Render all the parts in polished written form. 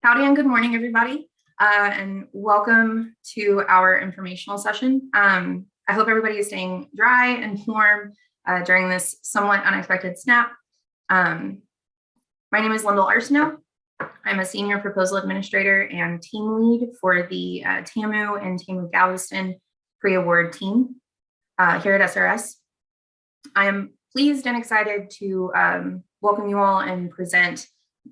Howdy and good morning, everybody, and welcome to our informational session. I hope everybody is staying dry and warm during this somewhat unexpected snap. My name is Lyndall Arsenault. I'm a senior proposal administrator and team lead for the TAMU and TAMU Galveston pre-award team here at SRS. I am pleased and excited to welcome you all and present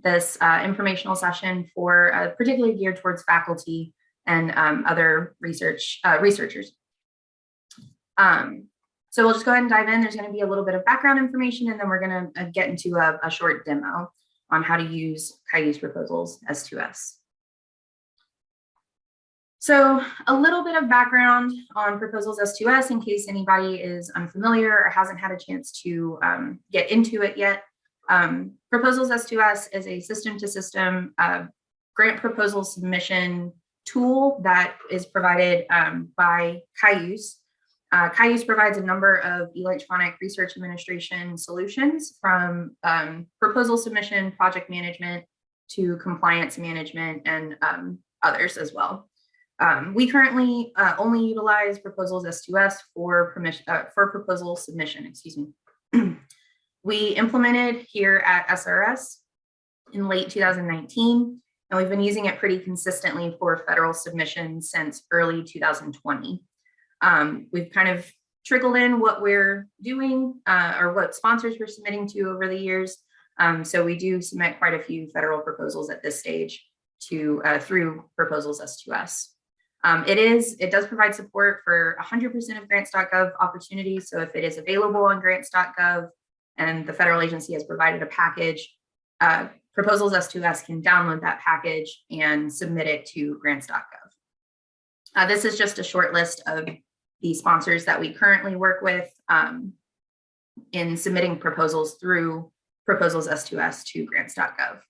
this informational session for particularly geared towards faculty and other researchers. So we'll just go ahead and dive in. There's going to be a little bit of background information, and then we're going to get into a short demo on how to use Cayuse Proposals S2S. So a little bit of background on Proposals S2S in case anybody is unfamiliar or hasn't had a chance to get into it yet. Proposals S2S is a system-to-system grant proposal submission tool that is provided by Cayuse. Cayuse provides a number of electronic research administration solutions from proposal submission, project management, to compliance management, and others as well. We currently only utilize Proposals S2S for proposal submission, excuse me. We implemented here at SRS in late 2019, and we've been using it pretty consistently for federal submissions since early 2020. We've kind of trickled in what we're doing or what sponsors we're submitting to over the years. So we do submit quite a few federal proposals at this stage through Proposals S2S. It does provide support for 100% of grants.gov opportunities. So if it is available on grants.gov, and the federal agency has provided a package, Proposals S2S can download that package and submit it to grants.gov. This is just a short list of the sponsors that we currently work with in submitting proposals through Proposals S2S to grants.gov.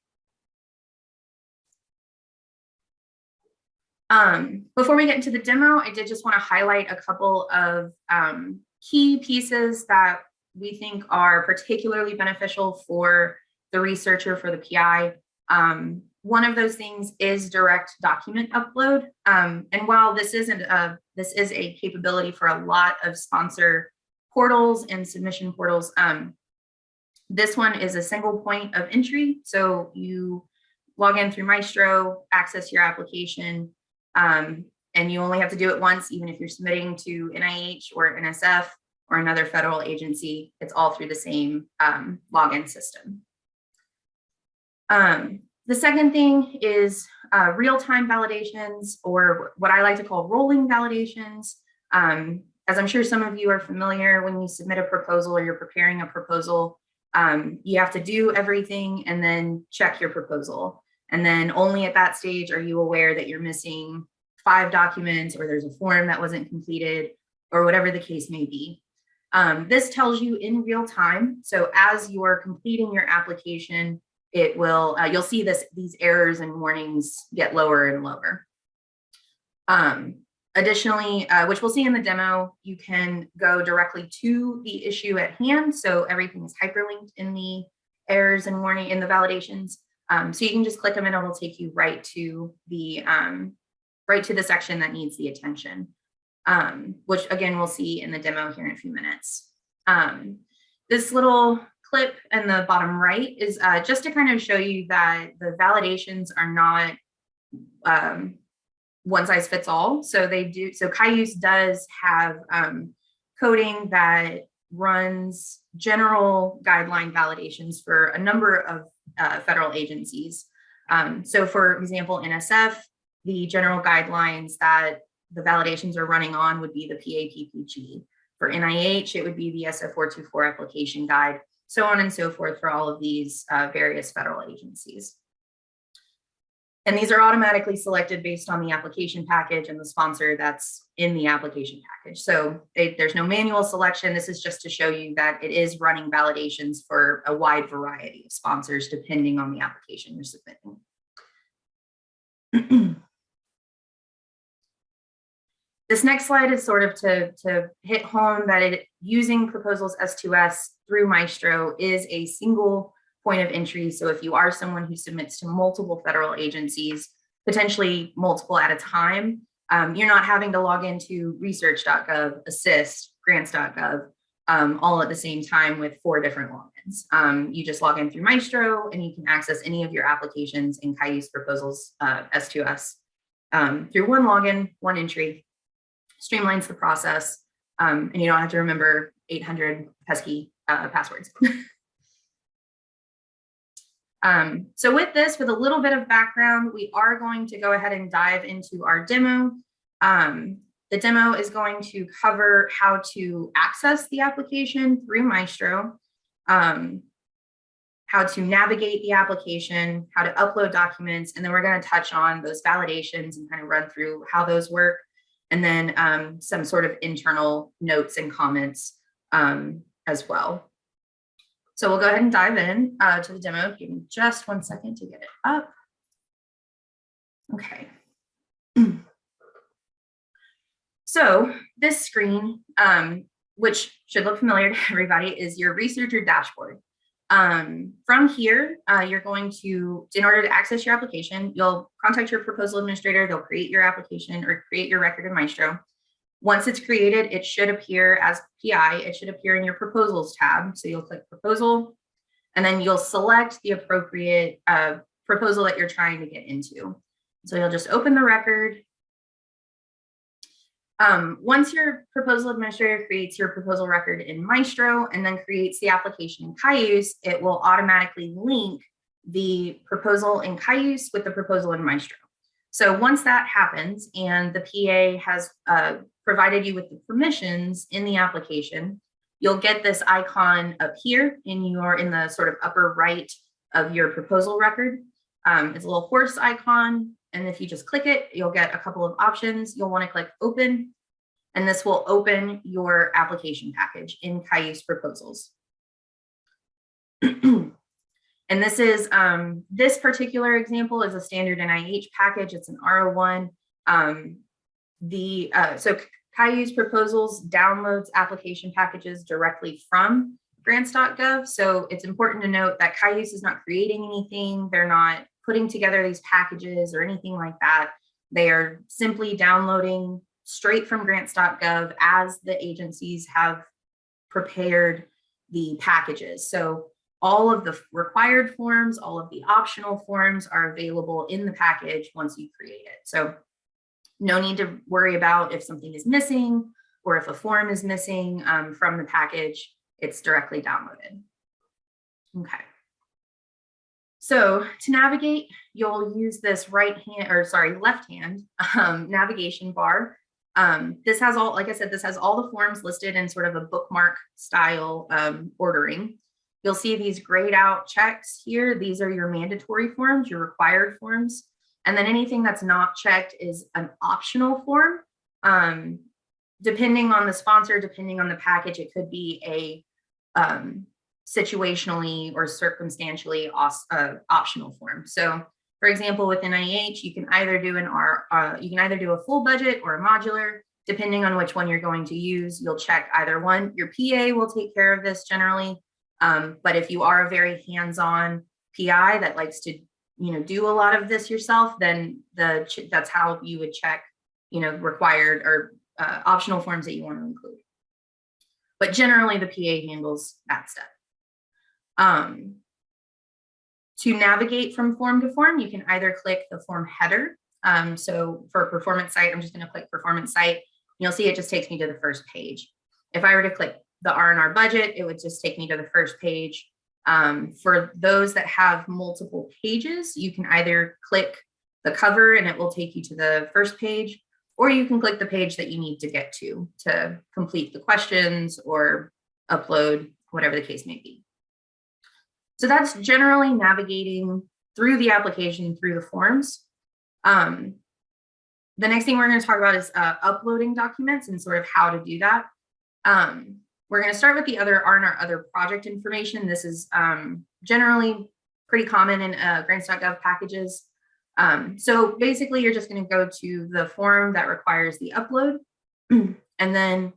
Before we get into the demo, I did just want to highlight a couple of key pieces that we think are particularly beneficial for the researcher, for the PI. One of those things is direct document upload. And while this is a capability for a lot of sponsor portals and submission portals, this one is a single point of entry. So you log in through Maestro, access your application, and you only have to do it once, even if you're submitting to NIH or NSF or another federal agency. It's all through the same login system. The second thing is real-time validations, or what I like to call rolling validations. As I'm sure some of you are familiar, when you submit a proposal or you're preparing a proposal, you have to do everything and then check your proposal. And then only at that stage are you aware that you're missing 5 documents, or there's a form that wasn't completed, or whatever the case may be. This tells you in real time. So as you're completing your application, it will you'll see these errors and warnings get lower and lower. Additionally, which we'll see in the demo, you can go directly to the issue at hand. So everything is hyperlinked in the errors and warning in the validations. So you can just click them and it'll take you right to the section that needs the attention. Which again, we'll see in the demo here in a few minutes. This little clip in the bottom right is just to kind of show you that the validations are not one size fits all. So Cayuse does have coding that runs general guideline validations for a number of federal agencies. So for example, NSF, the general guidelines that the validations are running on would be the PAPPG. For NIH, it would be the SF424 application guide, so on and so forth for all of these various federal agencies. And these are automatically selected based on the application package and the sponsor that's in the application package. So there's no manual selection. This is just to show you that it is running validations for a wide variety of sponsors depending on the application you're submitting. This next slide is sort of to hit home that using Proposals S2S through Maestro is a single point of entry. So if you are someone who submits to multiple federal agencies, potentially multiple at a time, you're not having to log into research.gov, assist, grants.gov, all at the same time with 4 different logins. You just log in through Maestro and you can access any of your applications in Cayuse Proposals S2S through one login, one entry. Streamlines the process, and you don't have to remember 800 pesky passwords. So with this, with a little bit of background, we are going to go ahead and dive into our demo. The demo is going to cover how to access the application through Maestro, how to navigate the application, how to upload documents, and then we're going to touch on those validations and kind of run through how those work, and then some sort of internal notes and comments as well. So we'll go ahead and dive in to the demo. Give me just 1 second to get it up. Okay. So this screen, which should look familiar to everybody, is your researcher dashboard. From here, you're going to, in order to access your application, you'll contact your proposal administrator. They'll create your application or create your record in Maestro. Once it's created, it should appear as PI. It should appear in your proposals tab. So you'll click proposal, and then you'll select the appropriate proposal that you're trying to get into. So you'll just open the record. Once your proposal administrator creates your proposal record in Maestro and then creates the application in Cayuse, it will automatically link the proposal in Cayuse with the proposal in Maestro. So once that happens and the PA has provided you with the permissions in the application, you'll get this icon up here in the sort of upper right of your proposal record. It's a little horse icon. And if you just click it, you'll get a couple of options. You'll want to click open, and this will open your application package in Cayuse Proposals. And this is, this particular example is a standard NIH package. It's an R01. So Cayuse Proposals downloads application packages directly from grants.gov. So it's important to note that Cayuse is not creating anything. They're not putting together these packages or anything like that. They are simply downloading straight from grants.gov as the agencies have prepared the packages. So all of the required forms, all of the optional forms are available in the package once you create it. So no need to worry about if something is missing or if a form is missing from the package. It's directly downloaded. Okay. So to navigate, you'll use this left hand navigation bar. This has all, like I said, this has all the forms listed in sort of a bookmark style ordering. You'll see these grayed out checks here. These are your mandatory forms, your required forms. And then anything that's not checked is an optional form. Depending on the sponsor, depending on the package, it could be a situationally or circumstantially optional form. So for example, with NIH, you can either do a full budget or a modular, depending on which one you're going to use. You'll check either one. Your PA will take care of this generally. But if you are a very hands-on PI that likes to, do a lot of this yourself, then that's how you would check, required or optional forms that you want to include. But generally, the PA handles that step. To navigate from form to form, you can either click the form header. So for performance site, I'm just going to click performance site. You'll see it just takes me to the first page. If I were to click the R&R budget, it would just take me to the first page. For those that have multiple pages, you can either click the cover and it will take you to the first page, or you can click the page that you need to get to complete the questions or upload, whatever the case may be. So that's generally navigating through the application, through the forms. The next thing we're going to talk about is uploading documents and sort of how to do that. We're going to start with the other R&R other project information. This is generally pretty common in grants.gov packages. So basically, you're just going to go to the form that requires the upload and then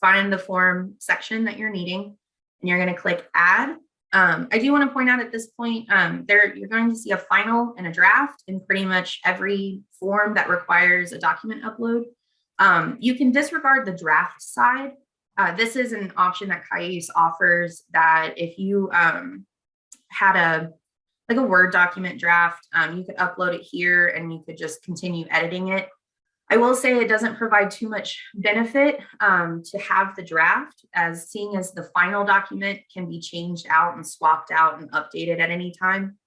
find the form section that you're needing. And you're going to click add I do want to point out at this point, you're going to see a final and a draft in pretty much every form that requires a document upload. You can disregard the draft side. This is an option that Cayuse offers, that if you had a Word document draft, you could upload it here and you could just continue editing it. I will say it doesn't provide too much benefit to have the draft, as seeing as the final document can be changed out and swapped out and updated at any time.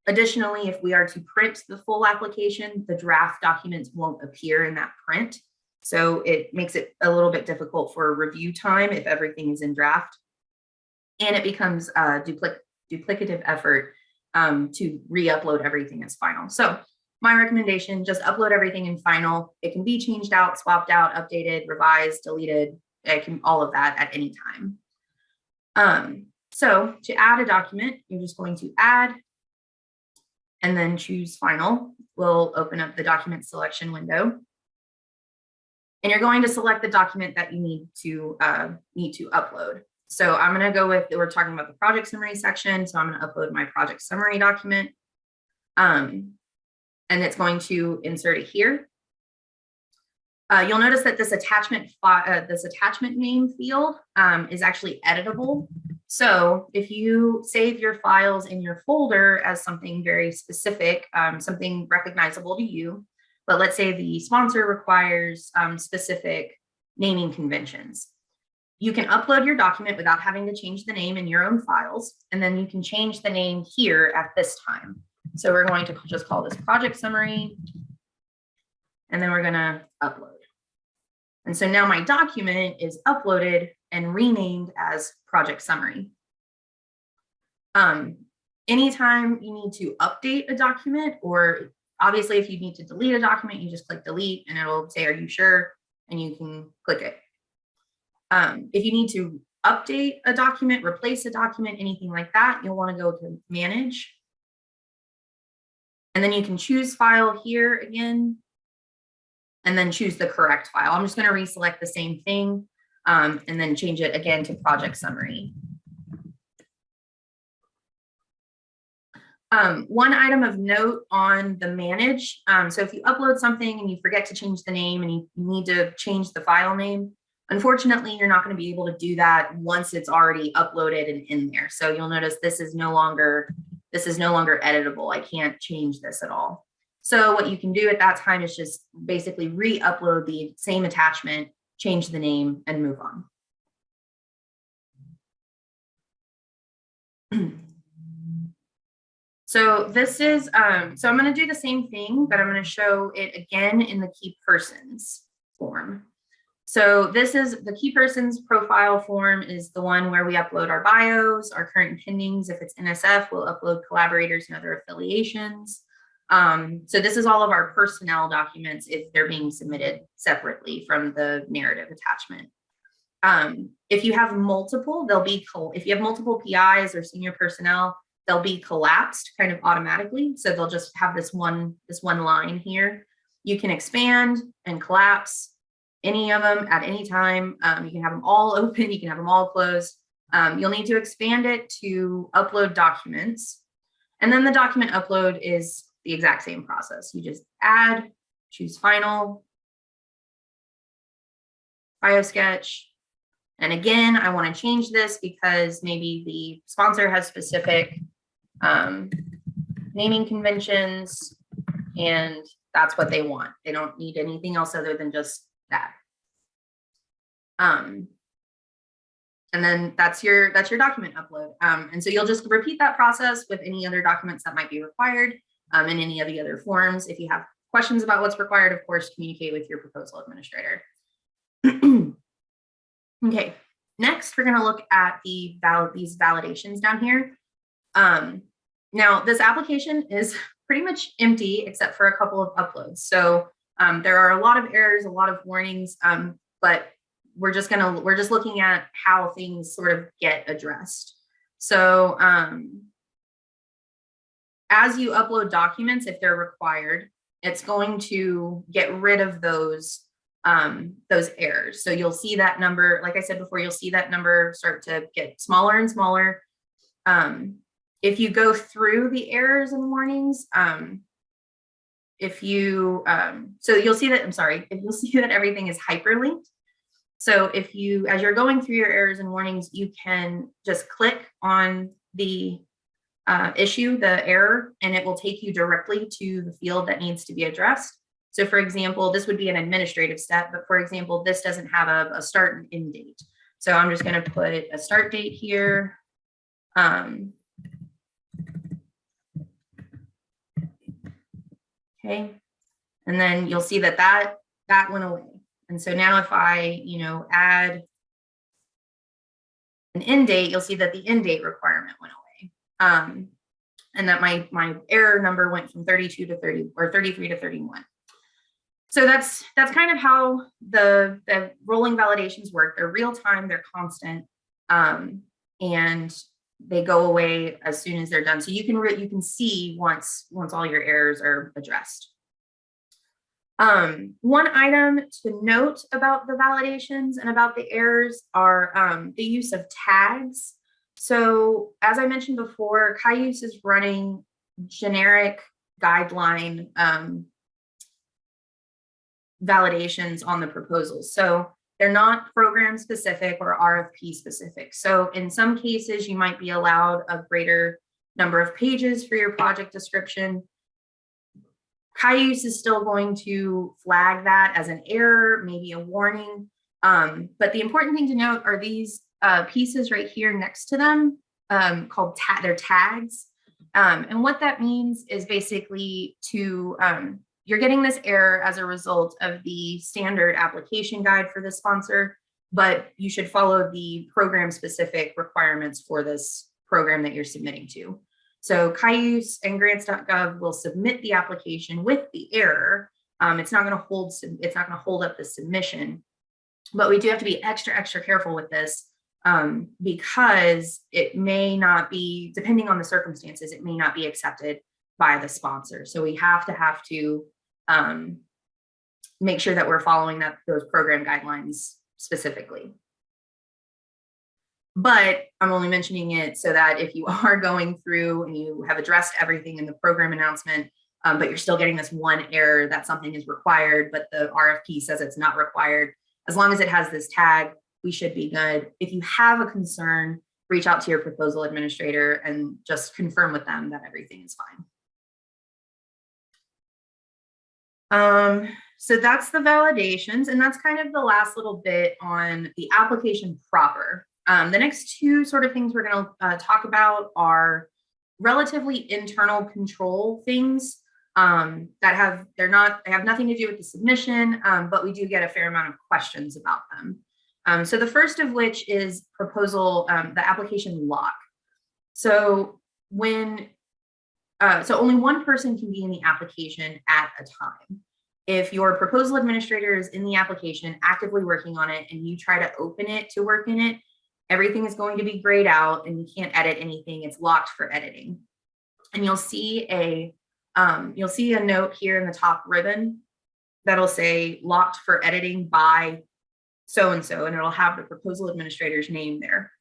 Additionally, if we are to print the full application, the draft documents won't appear in that print. So it makes it a little bit difficult for review time if everything is in draft. And it becomes a duplicative effort to re-upload everything as final. So my recommendation, just upload everything in final. It can be changed out, swapped out, updated, revised, deleted. It can all of that at any time. So to add a document, you're just going to add and then choose final. We'll open up the document selection window. And you're going to select the document that you need to upload. So I'm going to go with, we're talking about the project summary section. So I'm going to upload my project summary document. And it's going to insert it here. You'll notice that this attachment name field is actually editable. So if you save your files in your folder as something very specific, something recognizable to you, but let's say the sponsor requires specific naming conventions, you can upload your document without having to change the name in your own files, and then you can change the name here at this time. So we're going to just call this project summary, and then we're going to upload. And so now my document is uploaded and renamed as project summary. Anytime you need to update a document, or obviously if you need to delete a document, you just click delete and it'll say, are you sure? And you can click it. If you need to update a document, replace a document, anything like that, you'll want to go to manage. And then you can choose file here again, and then choose the correct file. I'm just going to reselect the same thing and then change it again to project summary. One item of note on the manage. So if you upload something and you forget to change the name and you need to change the file name, unfortunately, you're not going to be able to do that once it's already uploaded and in there. So you'll notice this is no longer editable. I can't change this at all. So what you can do at that time is just basically re-upload the same attachment, change the name, and move on. So this is, so I'm going to do the same thing, but I'm going to show it again in the key persons form. So this is the key persons profile form, is the one where we upload our bios, our current pendings. If it's NSF, we'll upload collaborators and other affiliations. So this is all of our personnel documents if they're being submitted separately from the narrative attachment. If you have multiple, if you have multiple PIs or senior personnel, they'll be collapsed kind of automatically. So they'll just have this one line here. You can expand and collapse any of them at any time. You can have them all open, you can have them all closed. You'll need to expand it to upload documents. And then the document upload is the exact same process. You just add, choose final, bio sketch. And again, I want to change this because maybe the sponsor has specific naming conventions and that's what they want. They don't need anything else other than just that. And then that's your document upload. And so you'll just repeat that process with any other documents that might be required and any of the other forms. If you have questions about what's required, of course, communicate with your proposal administrator. Okay, next we're going to look at these validations down here. Now this application is pretty much empty except for a couple of uploads. So there are a lot of errors, a lot of warnings, but we're just looking at how things sort of get addressed. So as you upload documents, if they're required, it's going to get rid of those those errors. So you'll see that number, like I said before, you'll see that number start to get smaller and smaller. If you go through the errors and warnings, if you, so you'll see that, I'm sorry, if you'll see that everything is hyperlinked. So if you, as you're going through your errors and warnings, you can just click on the issue, the error, and it will take you directly to the field that needs to be addressed. So for example, this would be an administrative step, but for example, this doesn't have a start and end date. So I'm just going to put a start date here. Okay. And then you'll see that that went away. And so now if I, add an end date, you'll see that the end date requirement went away. And that my error number went from 32 to 30 or 33 to 31. So that's kind of how the rolling validations work. They're real time, they're constant, and they go away as soon as they're done. So you can see once all your errors are addressed. One item to note about the validations and about the errors are the use of tags. So as I mentioned before, Cayuse is running generic guideline validations on the proposals. So they're not program specific or RFP specific. So in some cases, you might be allowed a greater number of pages for your project description. Cayuse is still going to flag that as an error, maybe a warning. But the important thing to note are these pieces right here next to them called they're tags. And what that means is basically you're getting this error as a result of the standard application guide for the sponsor, but you should follow the program specific requirements for this program that you're submitting to. So Cayuse and grants.gov will submit the application with the error. It's not going to hold up the submission, but we do have to be extra careful with this because it may not be, depending on the circumstances, it may not be accepted by the sponsor. So we have to make sure that we're following those program guidelines specifically. But I'm only mentioning it so that if you are going through and you have addressed everything in the program announcement, but you're still getting this one error that something is required, but the RFP says it's not required, as long as it has this tag, we should be good. If you have a concern, reach out to your proposal administrator and just confirm with them that everything is fine. So that's the validations, and that's kind of the last little bit on the application proper. The next two sort of things we're going to talk about are relatively internal control things that have nothing to do with the submission, but we do get a fair amount of questions about them. So the first of which is proposal, the application lock. So so only one person can be in the application at a time. If your proposal administrator is in the application actively working on it and you try to open it to work in it, everything is going to be grayed out and you can't edit anything. It's locked for editing. And you'll see a note here in the top ribbon that'll say locked for editing by so-and-so, and it'll have the proposal administrator's name there.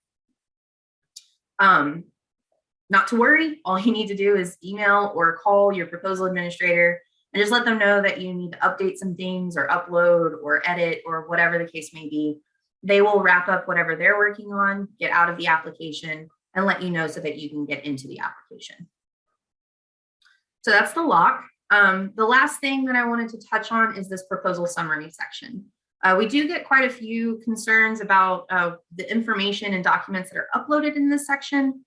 Not to worry, all you need to do is email or call your proposal administrator and just let them know that you need to update some things or upload or edit or whatever the case may be. They will wrap up whatever they're working on, get out of the application, and let you know so that you can get into the application. So that's the lock. The last thing that I wanted to touch on is this proposal summary section. We do get quite a few concerns about the information and documents that are uploaded in this section.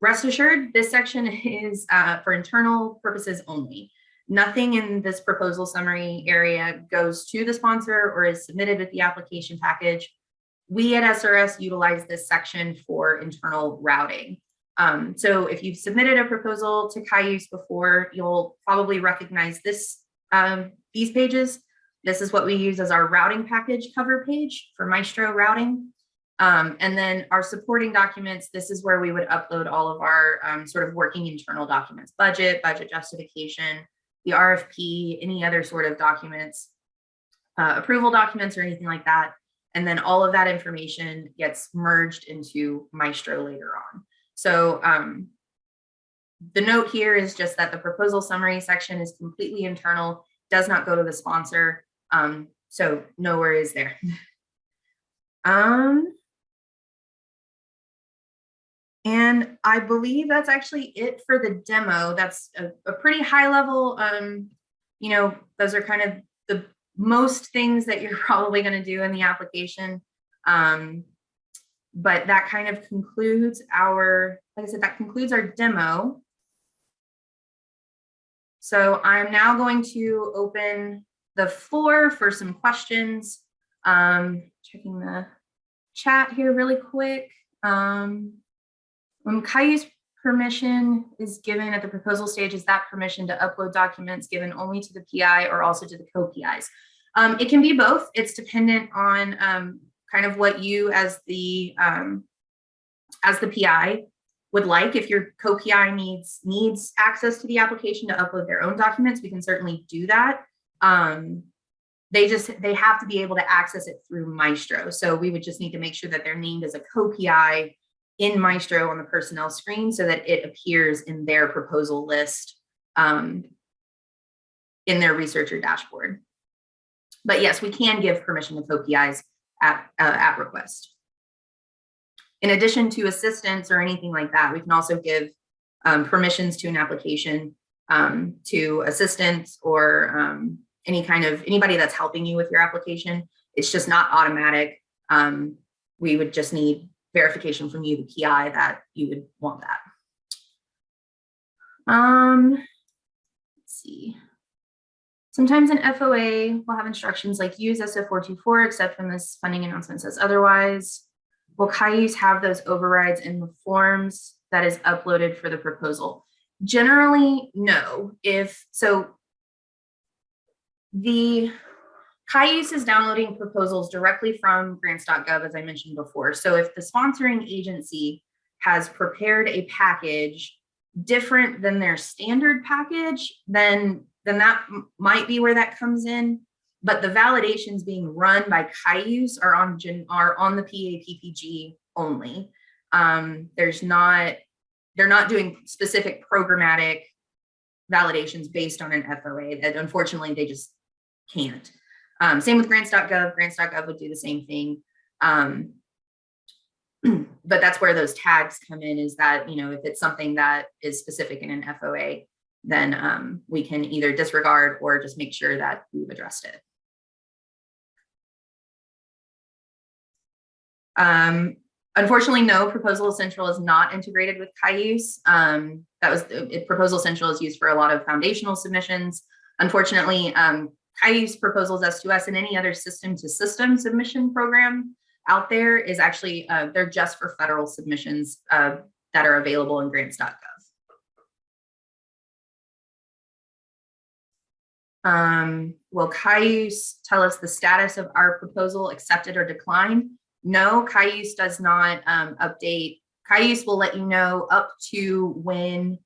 Rest assured, this section is for internal purposes only. Nothing in this proposal summary area goes to the sponsor or is submitted with the application package. We at SRS utilize this section for internal routing. So if you've submitted a proposal to Cayuse before, you'll probably recognize these pages. This is what we use as our routing package cover page for Maestro routing. And then our supporting documents, this is where we would upload all of our sort of working internal documents, budget justification, the RFP, any other sort of documents. approval documents or anything like that. And then all of that information gets merged into Maestro later on. So the note here is just that the proposal summary section is completely internal, does not go to the sponsor. So no worries there. And I believe that's actually it for the demo. That's a pretty high level, you know, those are kind of the most things that you're probably going to do in the application. But that kind of concludes our, like I said, that concludes our demo. So I'm now going to open the floor for some questions. Checking the chat here really quick. When Cayuse permission is given at the proposal stage, is that permission to upload documents given only to the PI or also to the co-PIs? It can be both. It's dependent on kind of what you as the PI would like. If your co-PI needs access to the application to upload their own documents, we can certainly do that. They have to be able to access it through Maestro. So we would just need to make sure that they're named as a co-PI in Maestro on the personnel screen so that it appears in their proposal list in their researcher dashboard. But yes, we can give permission to co-PIs at request. In addition to assistance or anything like that, we can also give permissions to an application to assistants or anybody that's helping you with your application. It's just not automatic. We would just need verification from you, the PI, that you would want that. Let's see. Sometimes an FOA will have instructions like use SF424, except when this funding announcement says otherwise. Will Cayuse have those overrides in the forms that is uploaded for the proposal? Generally, no. The Cayuse is downloading proposals directly from grants.gov, as I mentioned before. So if the sponsoring agency has prepared a package different than their standard package, then that might be where that comes in. But the validations being run by Cayuse are on the PAPPG only. They're not doing specific programmatic validations based on an FOA. That unfortunately they just can't. Same with grants.gov. Grants.gov would do the same thing. But that's where those tags come in, is that, you know, if it's something that is specific in an FOA, then we can either disregard or just make sure that we've addressed it. Unfortunately, no, Proposal Central is not integrated with Cayuse. Proposal Central is used for a lot of foundational submissions. Unfortunately, Cayuse Proposals S2S and any other system-to-system submission program out there is actually, they're just for federal submissions that are available in grants.gov. Will Cayuse tell us the status of our proposal, accepted or declined? No, Cayuse does not update. Cayuse will let you know up to when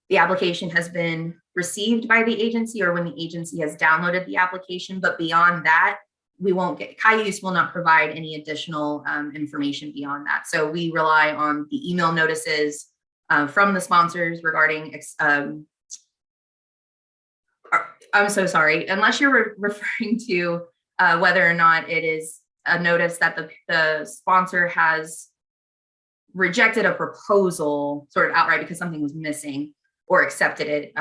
the application has been received by the agency or when the agency has downloaded the application. But beyond that, Cayuse will not provide any additional information beyond that. So we rely on the email notices from the sponsors regarding, I'm so sorry, unless you're referring to whether or not it is a notice that the sponsor has rejected a proposal sort of outright because something was missing, or accepted it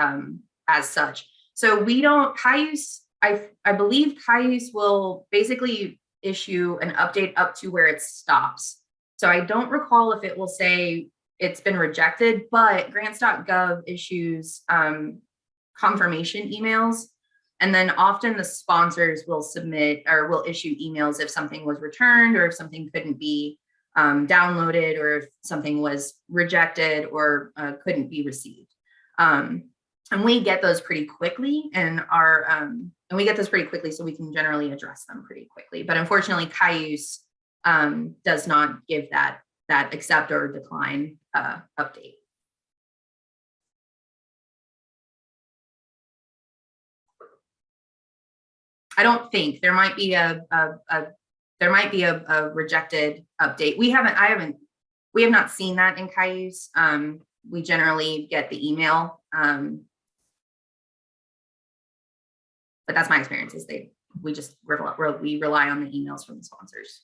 as such. So we don't, Cayuse, I believe Cayuse will basically issue an update up to where it stops. So I don't recall if it will say it's been rejected, but grants.gov issues confirmation emails. And then often the sponsors will submit or will issue emails if something was returned or if something couldn't be downloaded or if something was rejected or couldn't be received. And we get those pretty quickly so we can generally address them pretty quickly. But unfortunately, Cayuse does not give that accept or decline update. I don't think there might be a rejected update. We have not seen that in Cayuse. We generally get the email, but that's my experience. Is we rely on the emails from the sponsors.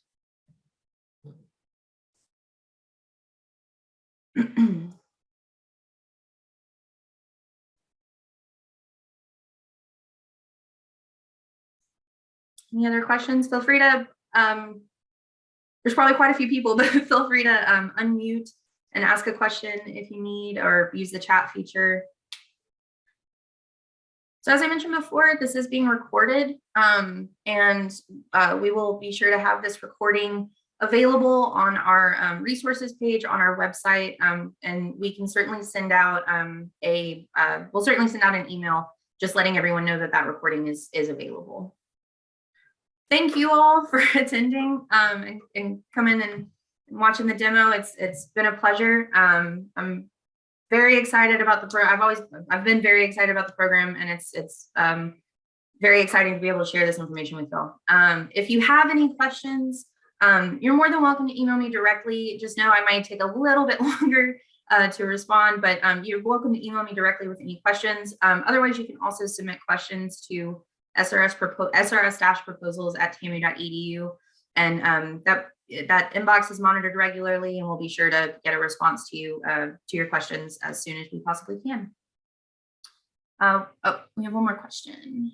Any other questions? Feel free to, there's probably quite a few people, but feel free to unmute and ask a question if you need, or use the chat feature. So as I mentioned before, this is being recorded, and we will be sure to have this recording available on our resources page on our website, and we can certainly send out we'll certainly send out an email just letting everyone know that that recording is available. Thank you all for attending and coming and watching the demo. It's been a pleasure. I'm very excited about the program. I've been very excited about the program, and it's very exciting to be able to share this information with y'all. If you have any questions, you're more than welcome to email me directly. Just know I might take a little bit longer to respond, but you're welcome to email me directly with any questions. Otherwise, you can also submit questions to srs-proposals@tamu.edu, and that inbox is monitored regularly, and we'll be sure to get a response to you to your questions as soon as we possibly can. Oh, we have one more question.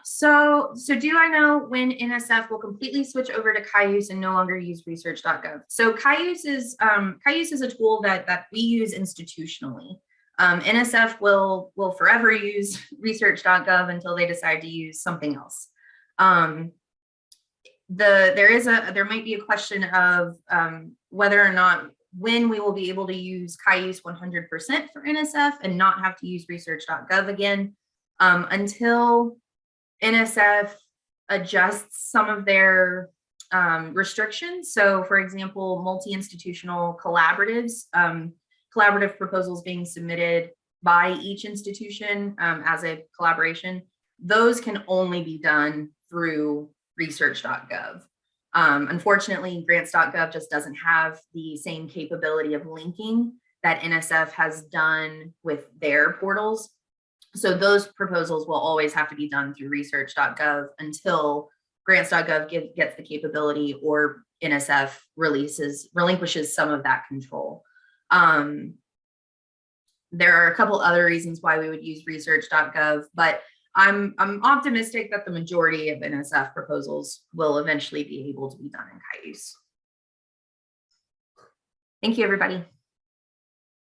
So do I know when NSF will completely switch over to Cayuse and no longer use research.gov? So Cayuse is a tool that we use institutionally. NSF will forever use research.gov until they decide to use something else. There might be a question of whether or not when we will be able to use Cayuse 100% for NSF and not have to use research.gov again, until NSF adjusts some of their restrictions. So for example, multi-institutional collaboratives, collaborative proposals being submitted by each institution as a collaboration, those can only be done through research.gov. Unfortunately, grants.gov just doesn't have the same capability of linking that NSF has done with their portals. So those proposals will always have to be done through research.gov until grants.gov gets the capability, or NSF relinquishes some of that control. There are a couple other reasons why we would use research.gov, but I'm optimistic that the majority of NSF proposals will eventually be able to be done in Cayuse. Thank you, everybody.